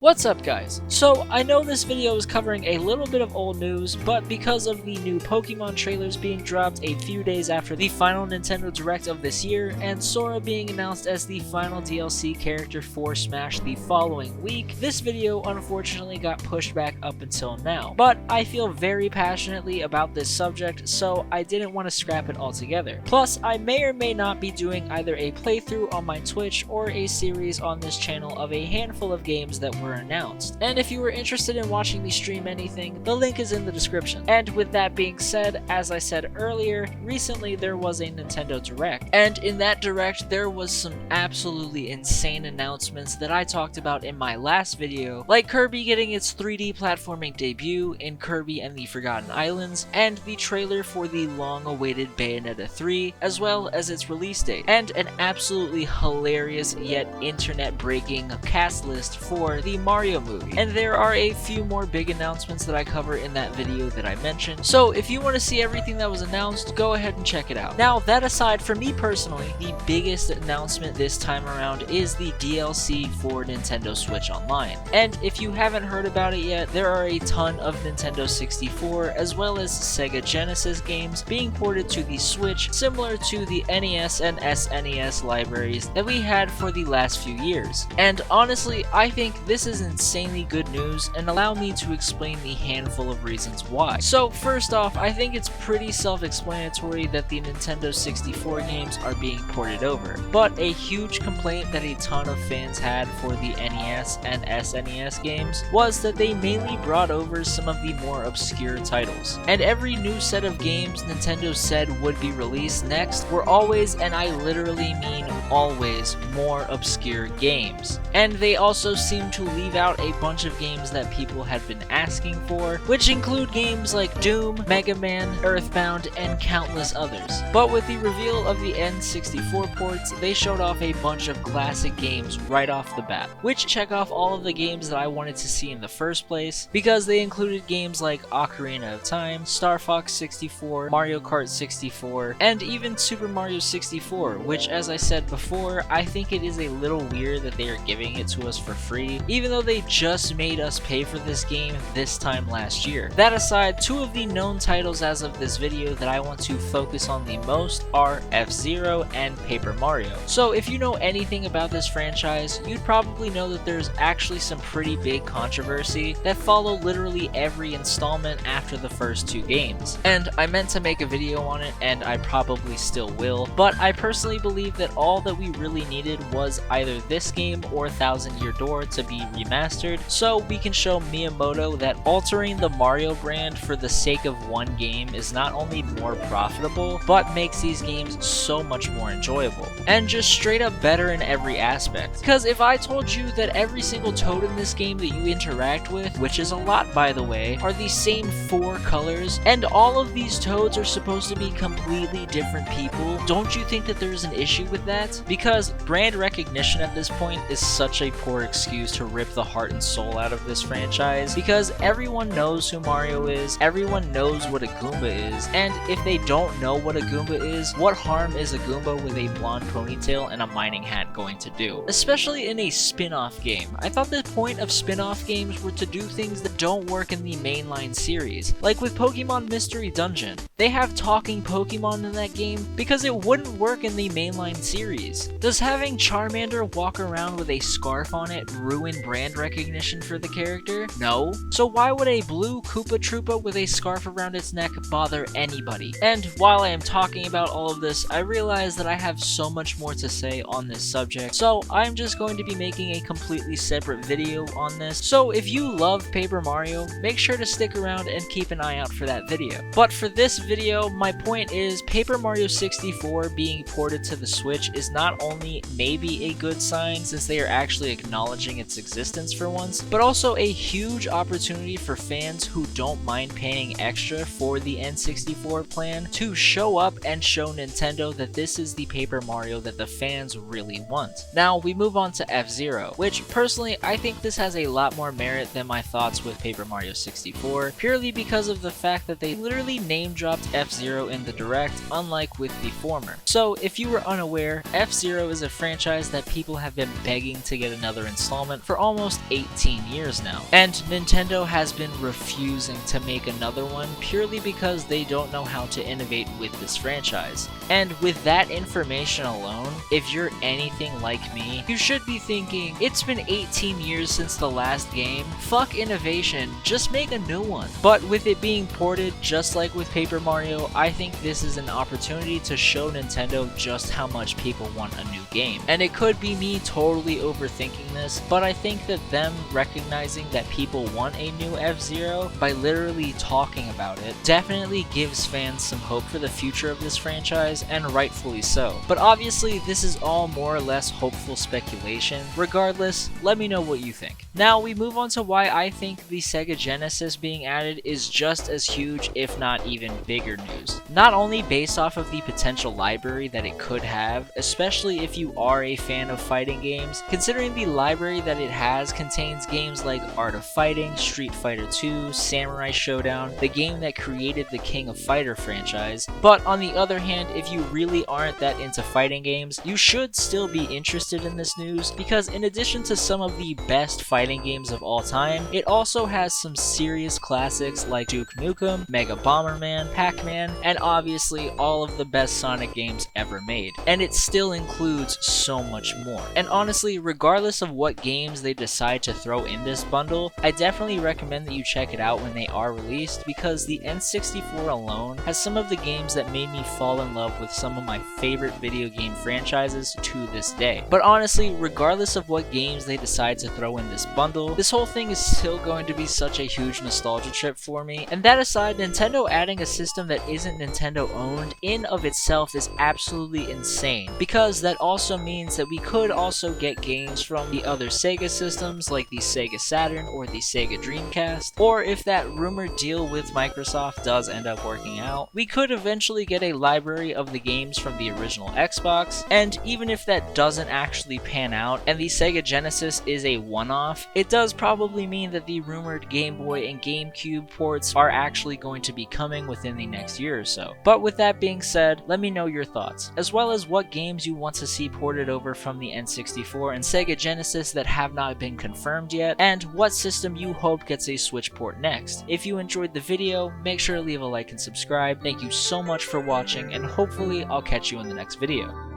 What's up guys? So I know this video is covering a little bit of old news, but because of the new Pokemon trailers being dropped a few days after the final Nintendo Direct of this year, and Sora being announced as the final DLC character for Smash the following week, this video unfortunately got pushed back up until now. But I feel very passionately about this subject, so I didn't want to scrap it altogether. Plus, I may or may not be doing either a playthrough on my Twitch or a series on this channel of a handful of games that were announced. And if you were interested in watching me stream anything, the link is in the description. And with that being said, as I said earlier, recently there was a Nintendo Direct. And in that Direct, there was some absolutely insane announcements that I talked about in my last video, like Kirby getting its 3D platforming debut in Kirby and the Forgotten Islands, and the trailer for the long-awaited Bayonetta 3, as well as its release date, and an absolutely hilarious yet internet-breaking cast list for the Mario movie. And there are a few more big announcements that I cover in that video that I mentioned, so if you want to see everything that was announced, go ahead and check it out. Now, that aside, for me personally, the biggest announcement this time around is the DLC for Nintendo Switch Online. And if you haven't heard about it yet, there are a ton of Nintendo 64 as well as Sega Genesis games being ported to the Switch, similar to the NES and SNES libraries that we had for the last few years. And honestly, I think this is insanely good news, and allow me to explain the handful of reasons why. So first off, I think it's pretty self-explanatory that the Nintendo 64 games are being ported over, but a huge complaint that a ton of fans had for the NES and SNES games was that they mainly brought over some of the more obscure titles. And every new set of games Nintendo said would be released next were always, and I literally mean always, more obscure games. And they also seem to leave out a bunch of games that people had been asking for, which include games like Doom, Mega Man, Earthbound, and countless others. But with the reveal of the N64 ports, they showed off a bunch of classic games right off the bat, which check off all of the games that I wanted to see in the first place, because they included games like Ocarina of Time, Star Fox 64, Mario Kart 64, and even Super Mario 64, which, as I said before, I think it is a little weird that they are giving it to us for free, even though they just made us pay for this game this time last year. That aside, two of the known titles as of this video that I want to focus on the most are F-Zero and Paper Mario. So if you know anything about this franchise, you'd probably know that there's actually some pretty big controversy that follow literally every installment after the first two games. And I meant to make a video on it, and I probably still will, but I personally believe that all that we really needed was either this game or Thousand Year Door to be remastered, so we can show Miyamoto that altering the Mario brand for the sake of one game is not only more profitable, but makes these games so much more enjoyable, and just straight up better in every aspect. Because if I told you that every single toad in this game that you interact with, which is a lot by the way, are the same 4 colors, and all of these toads are supposed to be completely different people, don't you think that there's an issue with that? Because brand recognition at this point is such a poor excuse to rip the heart and soul out of this franchise, because everyone knows who Mario is, everyone knows what a Goomba is, and if they don't know what a Goomba is, what harm is a Goomba with a blonde ponytail and a mining hat going to do? Especially in a spin-off game. I thought the point of spin-off games were to do things that don't work in the mainline series, like with Pokemon Mystery Dungeon. They have talking Pokemon in that game because it wouldn't work in the mainline series. Does having Charmander walk around with a scarf on it ruin brand recognition for the character? No. So why would a blue Koopa Troopa with a scarf around its neck bother anybody? And while I am talking about all of this, I realize that I have so much more to say on this subject, so I'm just going to be making a completely separate video on this. So if you love Paper Mario, make sure to stick around and keep an eye out for that video. But for this video, my point is Paper Mario 64 being ported to the Switch is not only maybe a good sign since they are actually acknowledging its existence for once, but also a huge opportunity for fans who don't mind paying extra for the N64 plan to show up and show Nintendo that this is the Paper Mario that the fans really want. Now we move on to F-Zero, which personally I think this has a lot more merit than my thoughts with Paper Mario 64, purely because of the fact that they literally name dropped F-Zero in the Direct, unlike with the former. So if you were unaware, F-Zero is a franchise that people have been begging to get another installment for almost 18 years now. And Nintendo has been refusing to make another one purely because they don't know how to innovate with this franchise. And with that information alone, if you're anything like me, you should be thinking, it's been 18 years since the last game, fuck innovation, just make a new one. But with it being ported just like with Paper Mario, I think this is an opportunity to show Nintendo just how much people want a new game. And it could be me totally overthinking this, but I think that them recognizing that people want a new F-Zero by literally talking about it definitely gives fans some hope for the future of this franchise, and rightfully so. But obviously this is all more or less hopeful speculation. Regardless, let me know what you think. Now we move on to why I think the Sega Genesis being added is just as huge, if not even bigger news. Not only based off of the potential library that it could have, especially if you are a fan of fighting games, considering the library that it has contains games like Art of Fighting, Street Fighter 2, Samurai Showdown, the game that created the King of Fighter franchise. But on the other hand, if you really aren't that into fighting games, you should still be interested in this news, because in addition to some of the best fighting games of all time, it also has some serious classics like Duke Nukem, Mega Bomberman, Pac-Man, and obviously all of the best Sonic games ever made. And it still includes so much more. And honestly, regardless of what games they decide to throw in this bundle, I definitely recommend that you check it out when they are released, because the N64 alone has some of the games that made me fall in love with some of my favorite video game franchises to this day. But honestly, regardless of what games they decide to throw in this bundle, this whole thing is still going to be such a huge nostalgia trip for me. And that aside, Nintendo adding a system that isn't Nintendo owned in of itself is absolutely insane, because that also means that we could also get games from the other Sega systems like the Sega Saturn or the Sega Dreamcast, or if that rumored deal with Microsoft does end up working out, we could eventually get a library of the games from the original Xbox. And even if that doesn't actually pan out and the Sega Genesis is a one-off, it does probably mean that the rumored Game Boy and GameCube ports are actually going to be coming within the next year or so. But with that being said, let me know your thoughts, as well as what games you want to see ported over from the N64 and Sega Genesis that have not been confirmed yet, and what system you hope gets a Switch port next. If you enjoyed the video, make sure to leave a like and subscribe. Thank you so much for watching, and hopefully I'll catch you in the next video.